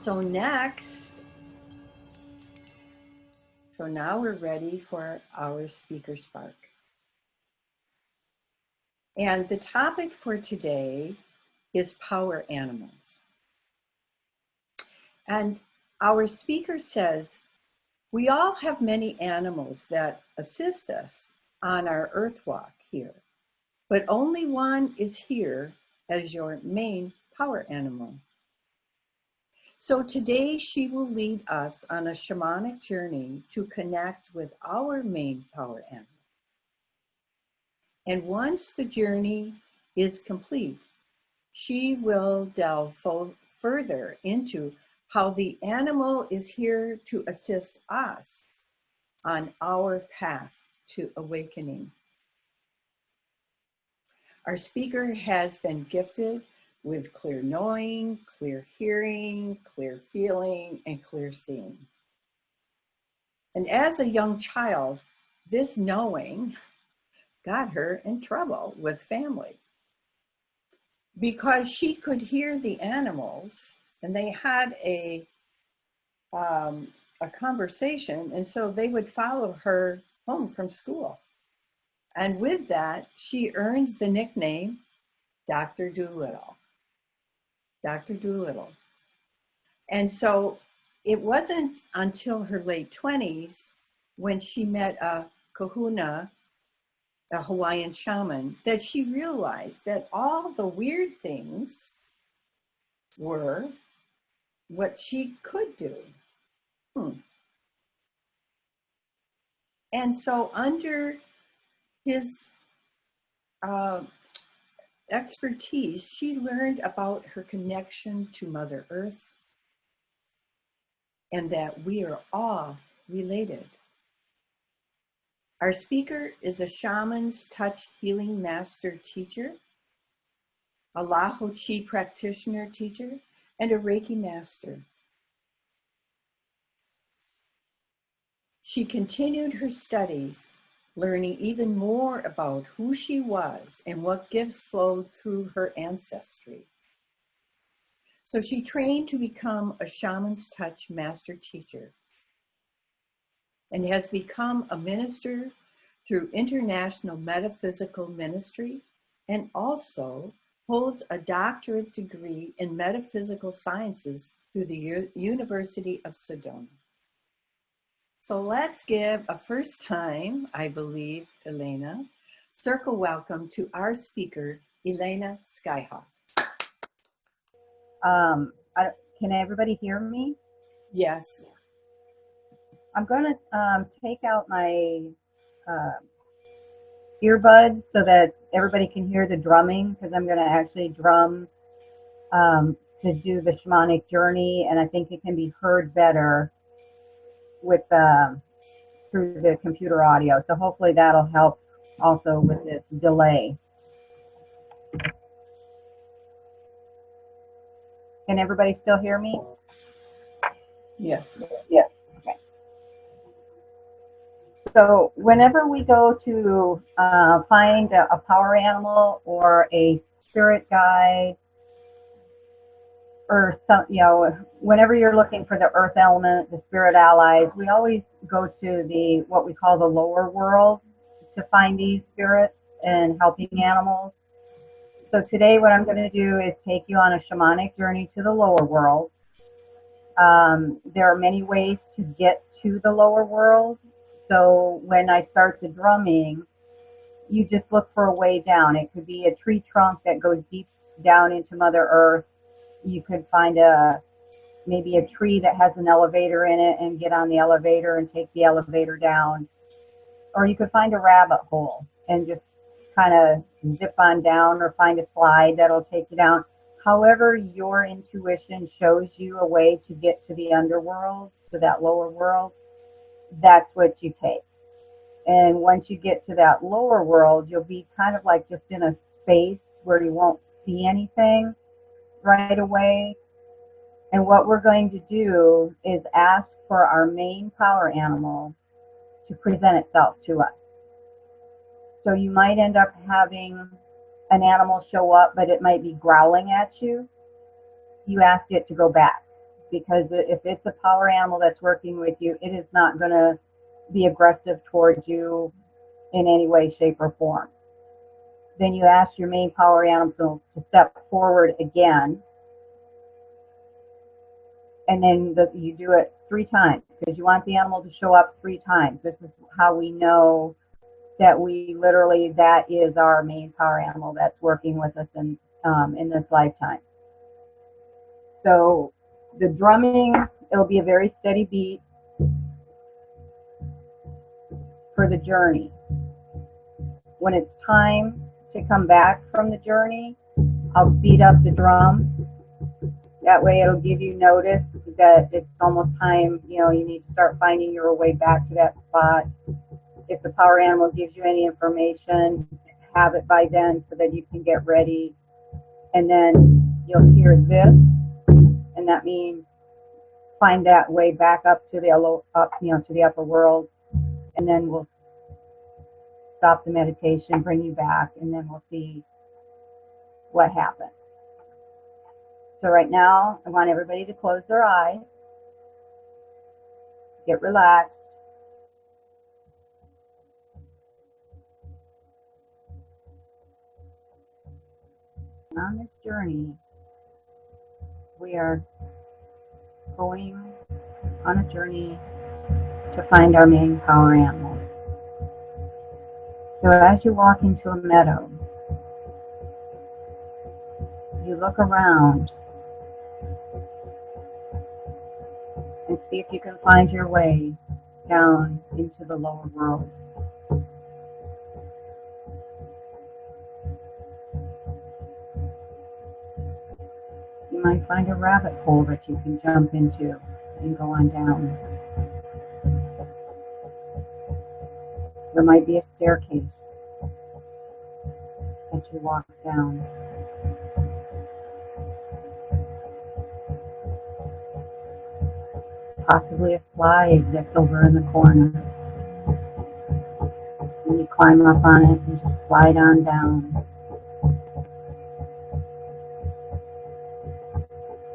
So now we're ready for our speaker spark. And the topic for today is power animals. And our speaker says, we all have many animals that assist us on our earth walk here, but only one is here as your main power animal. So today she will lead us on a shamanic journey to connect with our main power animal. And once the journey is complete, she will delve further into how the animal is here to assist us on our path to awakening. Our speaker has been gifted with clear knowing, clear hearing, clear feeling, and clear seeing. And as a young child, this knowing got her in trouble with family because she could hear the animals and they had a conversation, and so they would follow her home from school. And with that, she earned the nickname Dr. Doolittle. Dr. Doolittle. And so it wasn't until her late 20s when she met a kahuna, a Hawaiian shaman, that she realized that all the weird things were what she could do. And so under his expertise, she learned about her connection to Mother Earth and that we are all related. Our speaker is a shaman's touch healing master teacher, a Laho Chi practitioner teacher, and a Reiki master. She continued her studies, learning even more about who she was and what gifts flowed through her ancestry. So she trained to become a shaman's touch master teacher and has become a minister through International Metaphysical Ministry, and also holds a doctorate degree in metaphysical sciences through the University of Sedona. So let's give a first time, I believe, Elena, circle welcome to our speaker, Elena Skyhawk. Can everybody hear me? Yes. I'm going to take out my earbuds so that everybody can hear the drumming, because I'm going to actually drum to do the shamanic journey, and I think it can be heard better with through the computer audio. So hopefully that'll help also with this delay. Can everybody still hear me? Yes. Yes. Okay. So whenever we go to find a power animal or a spirit guide, or some, whenever you're looking for the earth element, the spirit allies, we always go to the what we call the lower world to find these spirits and helping animals. So today what I'm going to do is take you on a shamanic journey to the lower world. There are many ways to get to the lower world. So when I start the drumming, you just look for a way down. It could be a tree trunk that goes deep down into Mother Earth. You could find maybe a tree that has an elevator in it and get on the elevator and take the elevator down. Or you could find a rabbit hole and just kind of zip on down, or find a slide that'll take you down. However your intuition shows you a way to get to the underworld, to that lower world, that's what you take. And once you get to that lower world, you'll be kind of like just in a space where you won't see anything right away. And what we're going to do is ask for our main power animal to present itself to us. So you might end up having an animal show up, but it might be growling at you. You ask it to go back, because if it's a power animal that's working with you, it is not going to be aggressive towards you in any way, shape, or form. Then you ask your main power animal to step forward again, and then you do it 3 times, because you want the animal to show up 3 times. This is how we know that that is our main power animal that's working with us in this lifetime. So the drumming, it'll be a very steady beat for the journey. When it's time to come back from the journey, I'll speed up the drum. That way it'll give you notice that it's almost time, you need to start finding your way back to that spot. If the power animal gives you any information, have it by then so that you can get ready. And then you'll hear this, and that means find that way back up to the upper world, and then we'll stop the meditation, bring you back, and then we'll see what happens. So right now, I want everybody to close their eyes, get relaxed. On this journey, we are going on a journey to find our main power animal. So as you walk into a meadow, you look around and see if you can find your way down into the lower world. You might find a rabbit hole that you can jump into and go on down. There might be a staircase that you walk down. Possibly a slide that's over in the corner. And you climb up on it and just slide on down.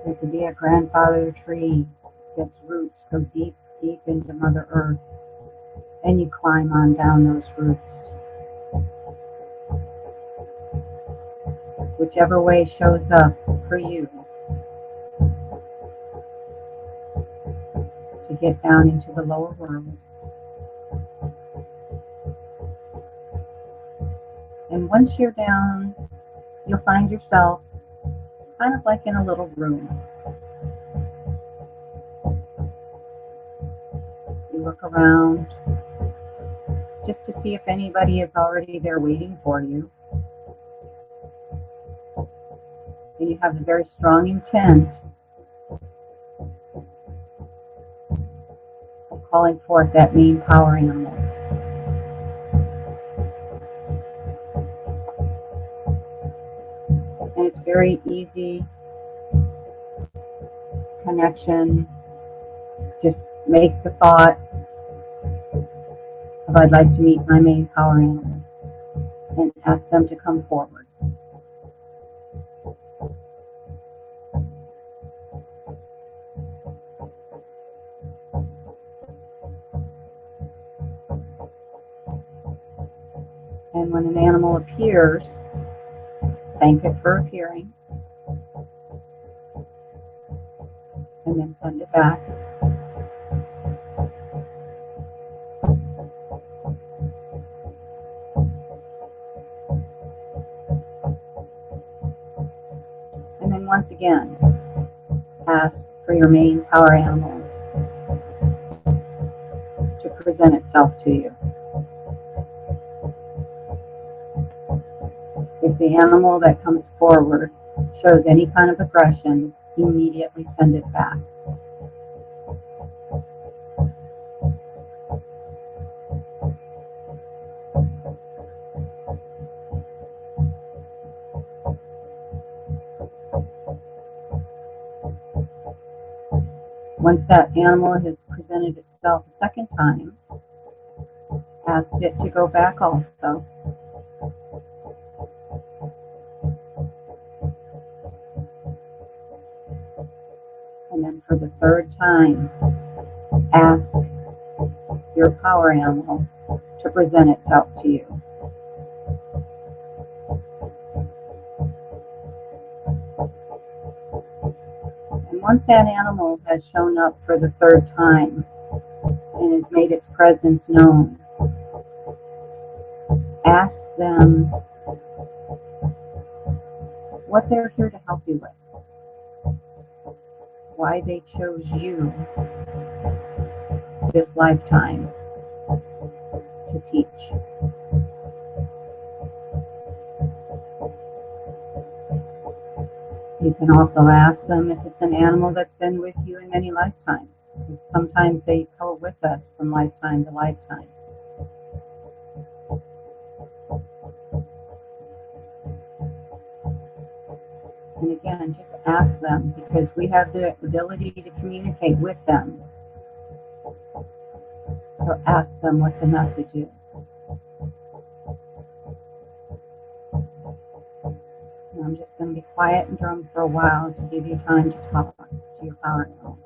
There could be a grandfather tree that's roots go deep, deep into Mother Earth. And you climb on down those roots. Whichever way shows up for you to get down into the lower world. And once you're down, you'll find yourself kind of like in a little room. You look around just to see if anybody is already there waiting for you. And you have a very strong intent of calling forth that main power animal. And it's very easy connection. Just make the thought of I'd like to meet my main power animal and ask them to come forward. And when an animal appears, thank it for appearing, and then send it back. And then once again, ask for your main power animal to present itself to you. If the animal that comes forward shows any kind of aggression, immediately send it back. Once that animal has presented itself a second time, ask it to go back also. And then for the third time, ask your power animal to present itself to you. And once that animal has shown up for the third time and has made its presence known, ask them what they're here to help you with, why they chose you this lifetime to teach. You can also ask them if it's an animal that's been with you in many lifetimes. Sometimes they go with us from lifetime to lifetime. And again, just ask them, because we have the ability to communicate with them. So ask them what the message is. And I'm just going to be quiet and drum for a while to give you time to talk to your power animal.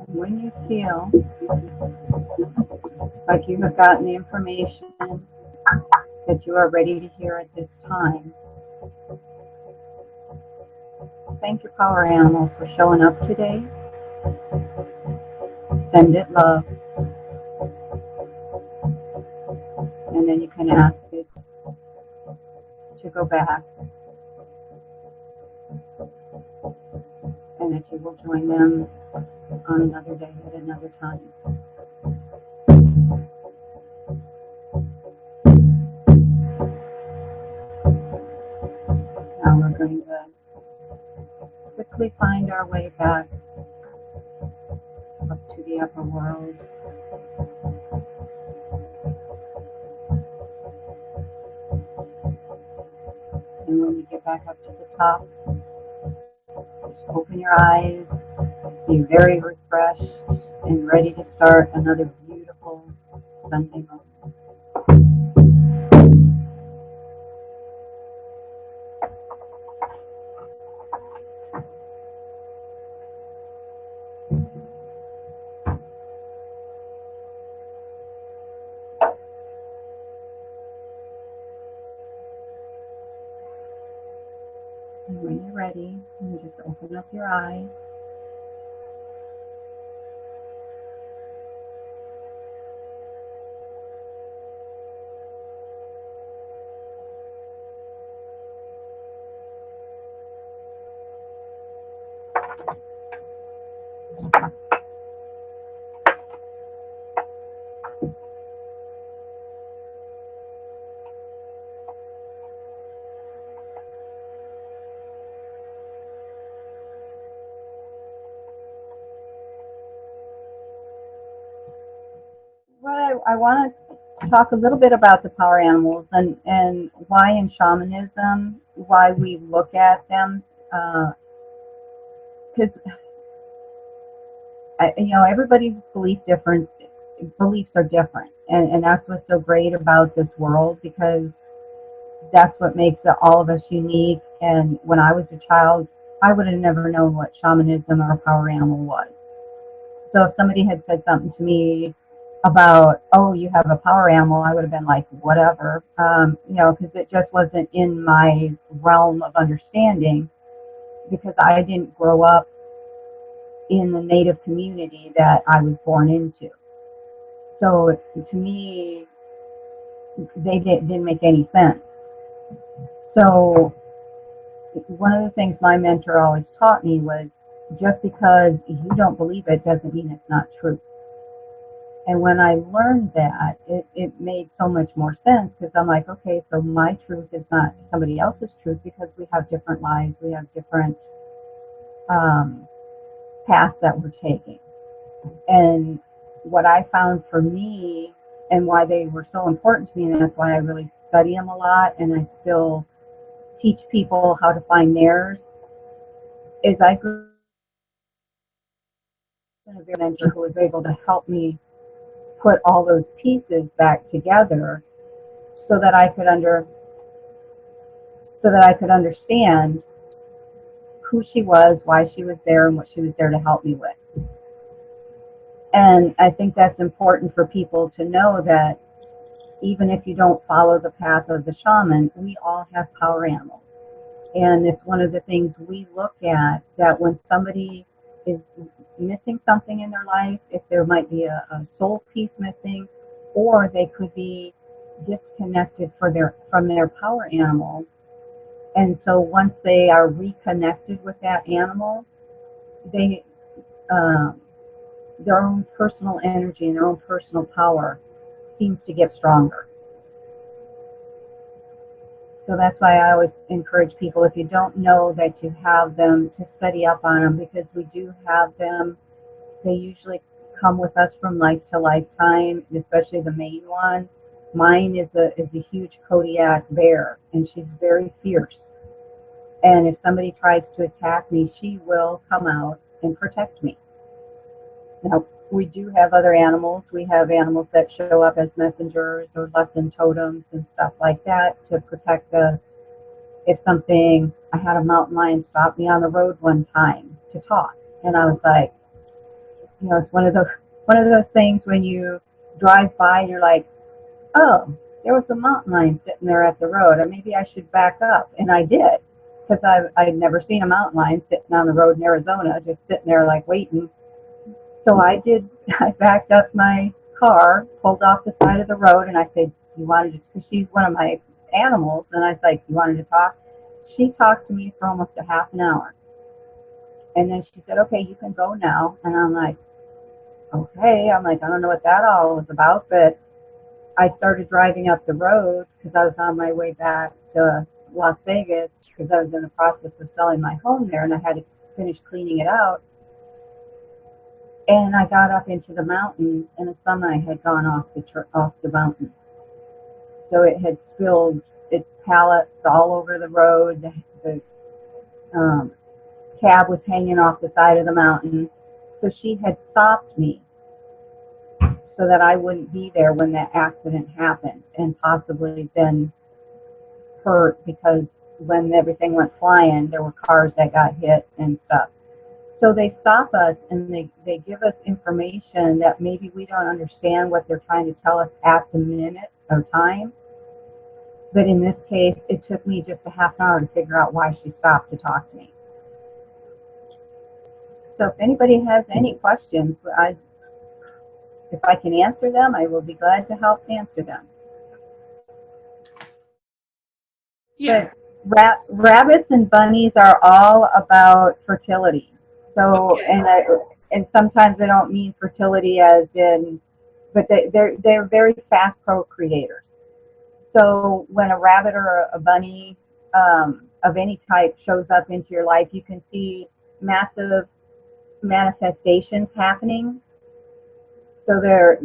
When you feel like you have gotten the information that you are ready to hear at this time, thank your power animal for showing up today. Send it love. And then you can ask it to go back, and that you will join them on another day at another time. Now we're going to quickly find our way back up to the upper world. And when you get back up to the top, just open your eyes, be very refreshed and ready to start another beautiful Sunday morning. And when you're ready, you just open up your eyes. Well, I want to talk a little bit about the power animals and why in shamanism, why we look at them, because everybody's beliefs are different, and that's what's so great about this world, because that's what makes all of us unique. And when I was a child, I would have never known what shamanism or a power animal was. So if somebody had said something to me about, oh, you have a power animal, I would have been like, whatever, because it just wasn't in my realm of understanding, because I didn't grow up in the Native community that I was born into. So to me, they didn't make any sense. So one of the things my mentor always taught me was, just because you don't believe it doesn't mean it's not true. And when I learned that, it made so much more sense, because I'm like, okay, so my truth is not somebody else's truth, because we have different lives, we have different paths that we're taking. And what I found for me, and why they were so important to me, and that's why I really study them a lot, and I still teach people how to find theirs, is I grew up with a mentor who was able to help me put all those pieces back together, so that I could understand who she was, why she was there, and what she was there to help me with. And I think that's important for people to know, that even if you don't follow the path of the shaman, we all have power animals. And it's one of the things we look at, that when somebody is missing something in their life, if there might be a soul piece missing, or they could be disconnected from their power animal. And so once they are reconnected with that animal, they their own personal energy and their own personal power seems to get stronger. So that's why I always encourage people, if you don't know that you have them, to study up on them, because we do have them. They usually come with us from life to lifetime, especially the main one. Mine is a huge Kodiak bear, and she's very fierce. And if somebody tries to attack me, she will come out and protect me. Now, we do have other animals. We have animals that show up as messengers or lesson totems and stuff like that to protect us. If something, I had a mountain lion stop me on the road one time to talk, and I was like, it's one of those things when you drive by and you're like, oh, there was a mountain lion sitting there at the road, or maybe I should back up. And I did, because I'd never seen a mountain lion sitting on the road in Arizona, just sitting there like waiting. So I backed up my car, pulled off the side of the road, and I said, because she's one of my animals, and I was like, you wanted to talk? She talked to me for almost a half an hour. And then she said, okay, you can go now. And I'm like, okay. I don't know what that all was about, but I started driving up the road, because I was on my way back to Las Vegas, because I was in the process of selling my home there, and I had to finish cleaning it out. And I got up into the mountain, and a semi had gone off the mountain. So it had spilled its pallets all over the road. The cab was hanging off the side of the mountain. So she had stopped me so that I wouldn't be there when that accident happened, and possibly been hurt, because when everything went flying, there were cars that got hit and stuff. So they stop us, and they give us information that maybe we don't understand what they're trying to tell us at the minute or time. But in this case, it took me just a half an hour to figure out why she stopped to talk to me. So if anybody has any questions, if I can answer them, I will be glad to help answer them. Yeah. But rabbits and bunnies are all about fertility. So, okay. and sometimes they don't mean fertility as in, but they're very fast procreators. So when a rabbit or a bunny of any type shows up into your life, you can see massive manifestations happening. So they're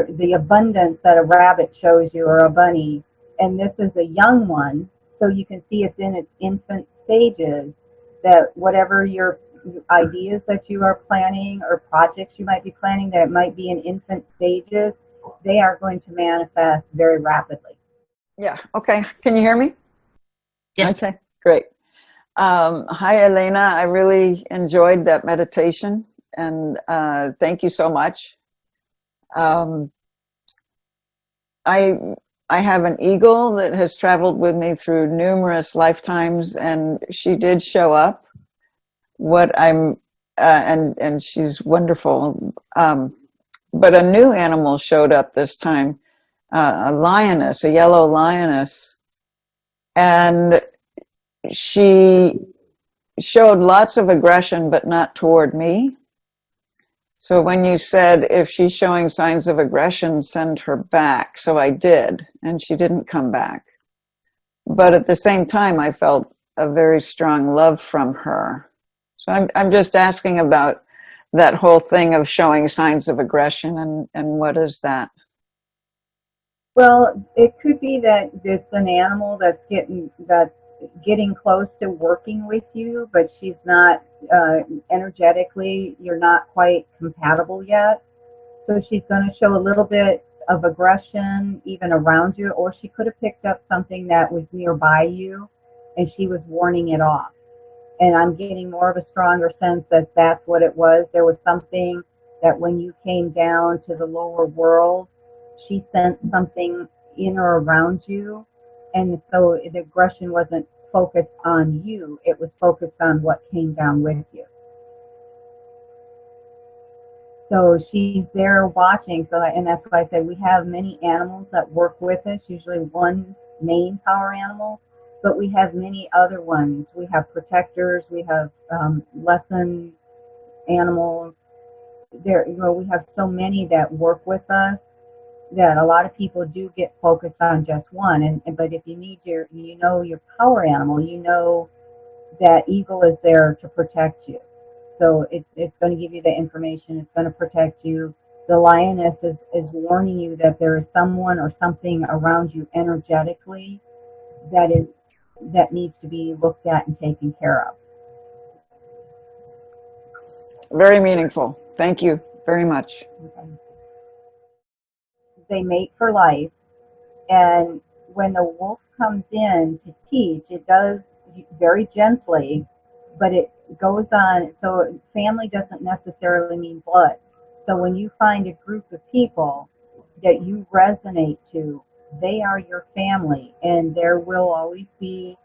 the abundance that a rabbit shows you, or a bunny, and this is a young one. So you can see it's in its infant stages, that whatever your ideas that you are planning or projects you might be planning that might be in infant stages, they are going to manifest very rapidly. Yeah. Okay. Can you hear me? Yes. Okay. Great. Hi, Elena. I really enjoyed that meditation, and thank you so much. I have an eagle that has traveled with me through numerous lifetimes, and she did show up. What I'm and she's wonderful. But a new animal showed up this time, a lioness, a yellow lioness, and she showed lots of aggression, but not toward me. So when you said if she's showing signs of aggression, send her back. So I did, and she didn't come back. But at the same time, I felt a very strong love from her. So I'm just asking about that whole thing of showing signs of aggression, and what is that? Well, it could be that it's an animal that's getting close to working with you, but she's not energetically. You're not quite compatible yet, so she's going to show a little bit of aggression even around you, or she could have picked up something that was nearby you, and she was warning it off. And I'm getting more of a stronger sense that that's what it was. There was something that when you came down to the lower world, she sent something in or around you. And so the aggression wasn't focused on you. It was focused on what came down with you. So she's there watching. And that's why I said we have many animals that work with us, usually one main power animal. But we have many other ones. We have protectors. We have lesson animals. We have so many that work with us that a lot of people do get focused on just one. But if you need your power animal, you know that eagle is there to protect you. So it's going to give you the information. It's going to protect you. The lioness is warning you that there is someone or something around you energetically that needs to be looked at and taken care of. Very meaningful. Thank you very much. Okay. They mate for life, and when the wolf comes in to teach, it does very gently, but it goes on. So family doesn't necessarily mean blood. So when you find a group of people that you resonate to, they are your family, and there will always be,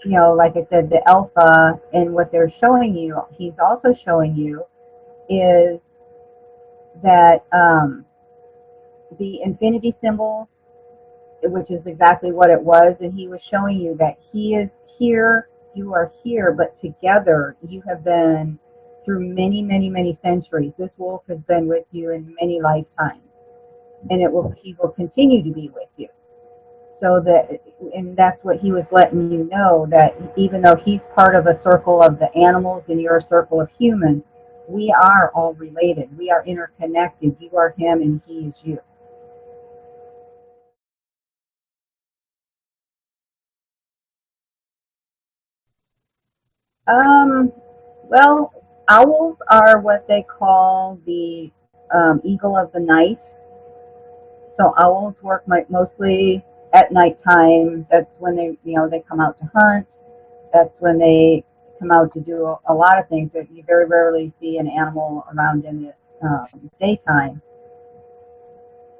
like I said, the alpha. And what they're showing you, he's also showing you, is that the infinity symbol, which is exactly what it was, and he was showing you that he is here, you are here, but together you have been through many, many, many centuries. This wolf has been with you in many lifetimes, and he will continue to be with you. And that's what he was letting you know, that even though he's part of a circle of the animals and you're a circle of humans, we are all related. We are interconnected. You are him and he is you. Well, owls are what they call the eagle of the night. So owls work mostly at nighttime. That's when they come out to hunt. That's when they come out to do a lot of things that you very rarely see an animal around in the daytime.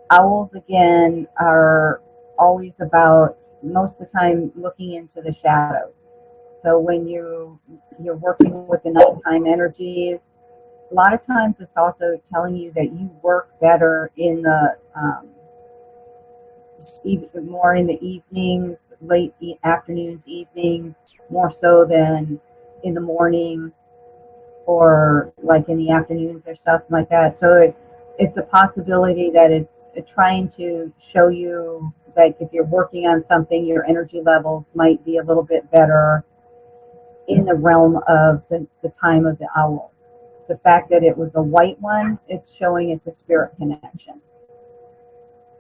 Owls, again, are always about, most of the time, looking into the shadows. So when you're working with the nighttime energies, a lot of times it's also telling you that you work better in the more in the evenings, late afternoons, evenings, more so than in the morning or like in the afternoons or stuff like that. So it's a possibility that it's trying to show you that if you're working on something, your energy levels might be a little bit better in the realm of the time of the owl. The fact that it was a white one, it's showing it's a spirit connection.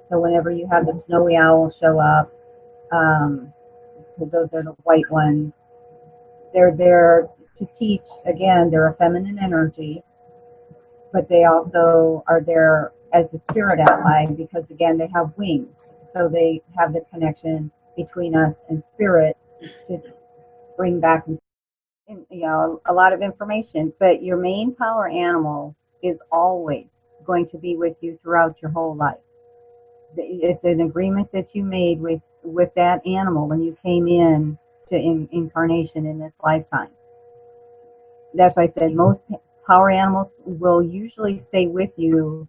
So whenever you have the snowy owl show up, those are the white ones. They're there to teach. Again, they're a feminine energy, but they also are there as a spirit ally because, again, they have wings. So they have the connection between us and spirit to bring back a lot of information. But your main power animal is always going to be with you throughout your whole life. It's an agreement that you made with that animal when you came in to incarnation in this lifetime. That's why I said most power animals will usually stay with you,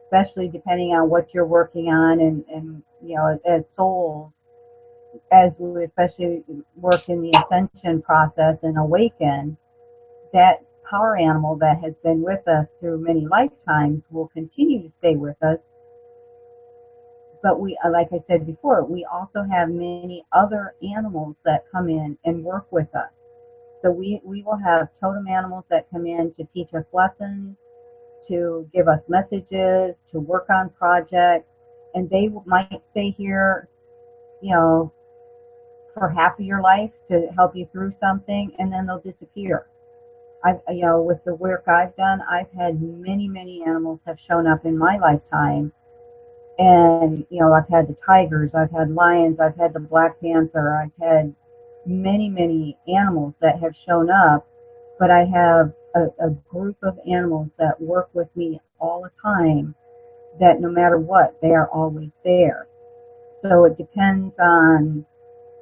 especially depending on what you're working on, and you know, as souls, as we especially work in the ascension process and awaken, that power animal that has been with us through many lifetimes will continue to stay with us. But we, like I said before, we also have many other animals that come in and work with us. So we will have totem animals that come in to teach us lessons, to give us messages, to work on projects, and they might stay here, you know, for half of your life to help you through something, and then they'll disappear. You know, with the work I've done, I've had many animals have shown up in my lifetime. And, you know, I've had the tigers, I've had lions, I've had the black panther, I've had many animals that have shown up, but I have a group of animals that work with me all the time, that no matter what, they are always there. So it depends on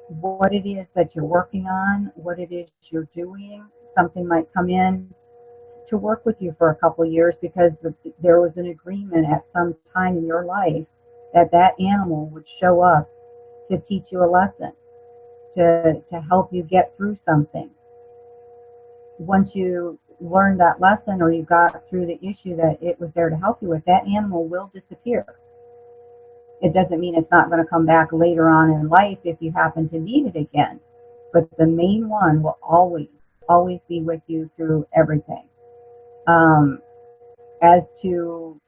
what it is that you're working on, what it is you're doing. Something might come in to work with you for a couple of years because there was an agreement at some time in your life that that animal would show up to teach you a lesson, to help you get through something. Once you learned that lesson or you got through the issue that it was there to help you with, that animal will disappear. It doesn't mean it's not going to come back later on in life if you happen to need it again. But the main one will always be with you through everything. As to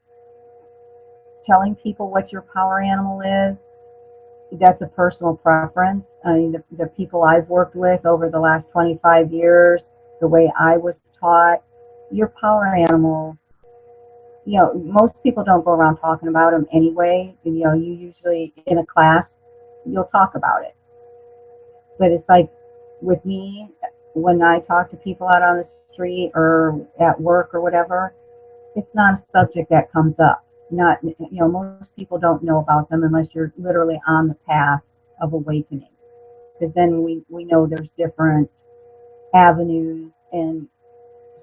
telling people what your power animal is, that's a personal preference. I mean, the people I've worked with over the last 25 years, the way I was taught, your power animal, you know, most people don't go around talking about them anyway. You know, you usually, in a class, you'll talk about it. But it's like with me, when I talk to people out on the street or at work or whatever, it's not a subject that comes up. Not, you know, most people don't know about them unless you're literally on the path of awakening. Because then we know there's different avenues and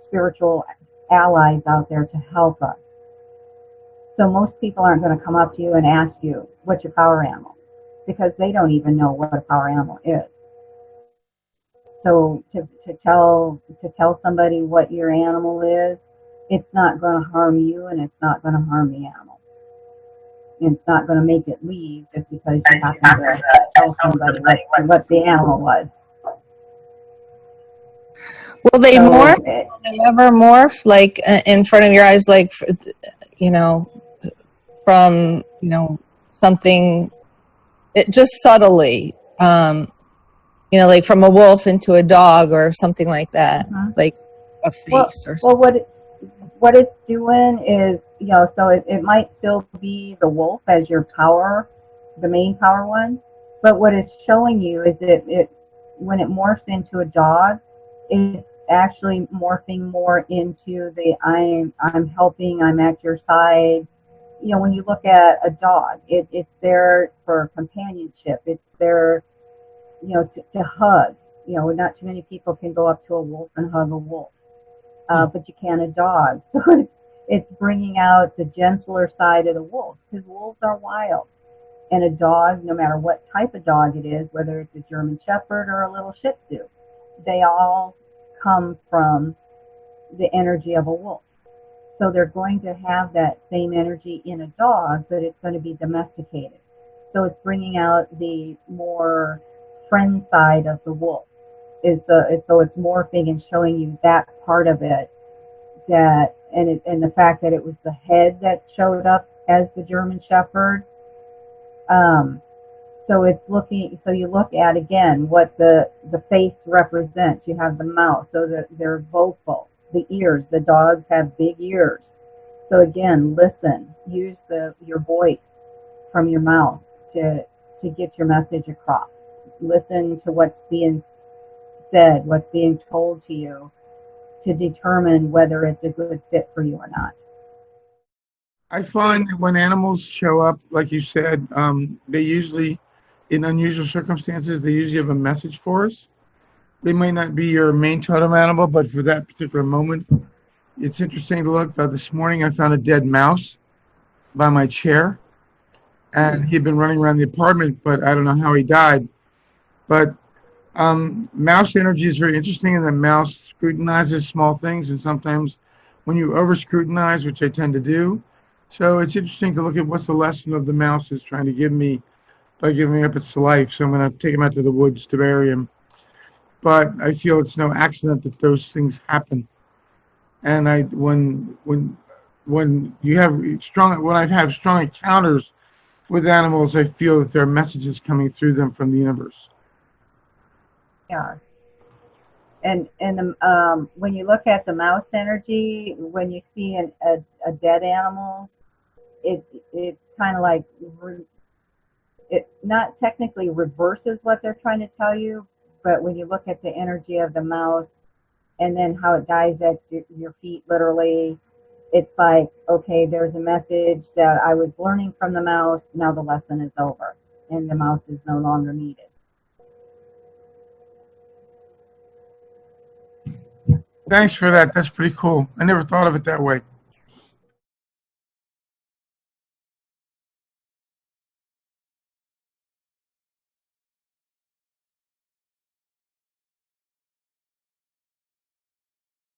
spiritual allies out there to help us. So most people aren't going to come up to you and ask you, what's your power animal? Because they don't even know what a power animal is. So to tell somebody what your animal is, it's not going to harm you and it's not going to harm the animal. It's not going to make it leave just because you happen to tell somebody what the animal was. Will they morph? Will they ever morph, like in front of your eyes, like, you know, from, you know, something, it just subtly, you know, like from a wolf into a dog or something like that, like a face or something. Well, what it's doing is, you know, so it might still be the wolf as your power, the main power one, but what it's showing you is that when it morphs into a dog, it's actually morphing more into the I'm helping, I'm at your side. You know, when you look at a dog, it's there for companionship. It's there, you know, to hug. You know, not too many people can go up to a wolf and hug a wolf, but you can a dog. So it's bringing out the gentler side of the wolf, because wolves are wild. And a dog, no matter what type of dog it is, whether it's a German Shepherd or a little Shih Tzu, they all come from the energy of a wolf. So they're going to have that same energy in a dog, but it's going to be domesticated. So it's bringing out the more friend side of the wolf. So it's morphing and showing you that part of it, that and the fact that it was the head that showed up as the German Shepherd. So it's looking. So you look at again what the face represents. You have the mouth, so that they're vocal. The ears. The dogs have big ears. So again, listen. Use your voice from your mouth to get your message across. Listen to what's being said, what's being told to you, to determine whether it's a good fit for you or not. I find that when animals show up, like you said, they usually, in unusual circumstances, they usually have a message for us. They might not be your main totem animal, but for that particular moment, it's interesting to look. This morning, I found a dead mouse by my chair, and he'd been running around the apartment, but I don't know how he died. But mouse energy is very interesting, and the mouse scrutinizes small things, and sometimes when you over scrutinize, which I tend to do, so it's interesting to look at what's the lesson of the mouse is trying to give me by giving up its life. So I'm going to take him out to the woods to bury him. But I feel it's no accident that those things happen. And when you have when I've had strong encounters with animals, I feel that there are messages coming through them from the universe. Yeah. And when you look at the mouse energy, when you see a dead animal, it's kind of like it not technically reverses what they're trying to tell you, but when you look at the energy of the mouse and then how it dies at your feet, literally, it's like, okay, there's a message that I was learning from the mouse. Now the lesson is over, and the mouse is no longer needed. Thanks for that. That's pretty cool. I never thought of it that way.